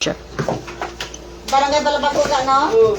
Check. Barangay Balabago ka, no?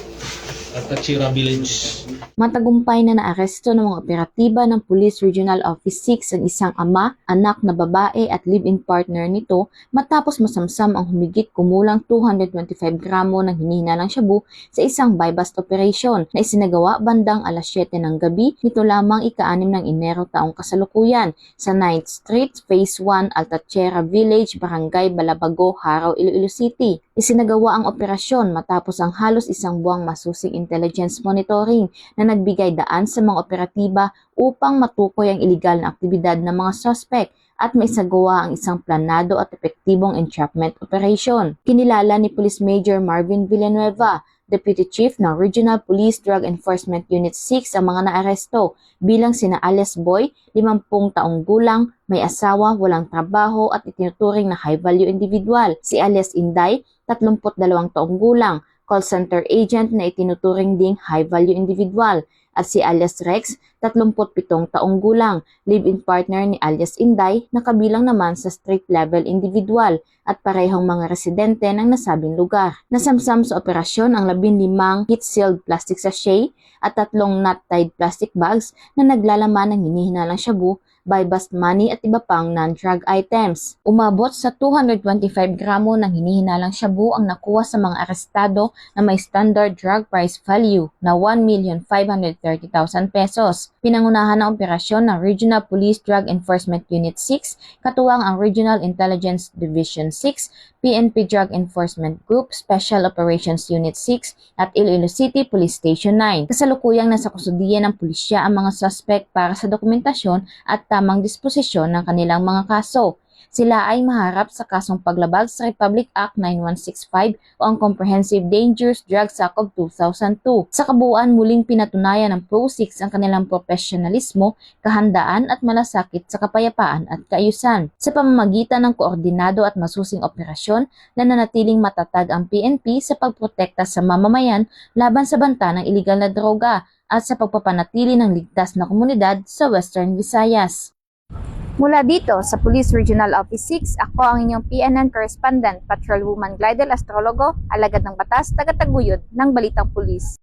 At Tachira Village. Matagumpay na naaresto ng mga operatiba ng Police Regional Office 6 ang isang ama, anak na babae at live-in partner nito matapos masamsam ang humigit kumulang 225 gramo ng hinihinalang shabu sa isang buy-bust operation na isinagawa bandang alas 7 ng gabi nito lamang ika-6 ng Enero taong kasalukuyan sa 9th Street, Phase 1, Altatchera Village, Barangay Balabago, Haraw, Iloilo City. Isinagawa ang operasyon matapos ang halos isang buwang masusing intelligence monitoring na nagbigay daan sa mga operatiba upang matukoy ang iligal na aktibidad ng mga suspect at maisagawa ang isang planado at epektibong entrapment operation. Kinilala ni Police Major Marvin Villanueva, Deputy Chief ng Regional Police Drug Enforcement Unit 6 ang mga naaresto bilang sina alias Boy, 50 taong gulang, may asawa, walang trabaho at itinuturing na high-value individual. Si alias Inday, 32 taong gulang, call center agent na itinuturing ding high-value individual. At si alias Rex, 37 taong gulang, live-in partner ni alias Inday na kabilang naman sa street-level individual at parehong mga residente ng nasabing lugar. Nasamsam sa operasyon ang 15 heat-sealed plastic sachet at 3 knot-tied plastic bags na naglalaman ng hinihinalang shabu, buy-bust money at iba pang non-drug items. Umabot sa 225 gramo ng hinihinalang shabu ang nakuha sa mga arestado na may standard drug price value na 1,530,000 pesos. Pinangunahan ng operasyon ng Regional Police Drug Enforcement Unit 6, katuwang ang Regional Intelligence Division 6, PNP Drug Enforcement Group, Special Operations Unit 6 at Iloilo City Police Station 9. Kasalukuyang nasa kustudiya ng pulisya ang mga suspect para sa dokumentasyon at tamang disposisyon ng kanilang mga kaso. Sila ay maharap sa kasong paglabag sa Republic Act 9165 o ang Comprehensive Dangerous Drugs Act of 2002. Sa kabuuan, muling pinatunayan ng Pro-6 ang kanilang profesionalismo, kahandaan at malasakit sa kapayapaan at kaayusan. Sa pamamagitan ng koordinado at masusing operasyon, nananatiling matatag ang PNP sa pagprotekta sa mamamayan laban sa banta ng iligal na droga at sa pagpapanatili ng ligtas na komunidad sa Western Visayas. Mula dito sa Police Regional Office 6, ako ang inyong PNN Correspondent, Patrolwoman Glidel Astrologo, alagad ng batas, tagataguyod ng Balitang Pulis.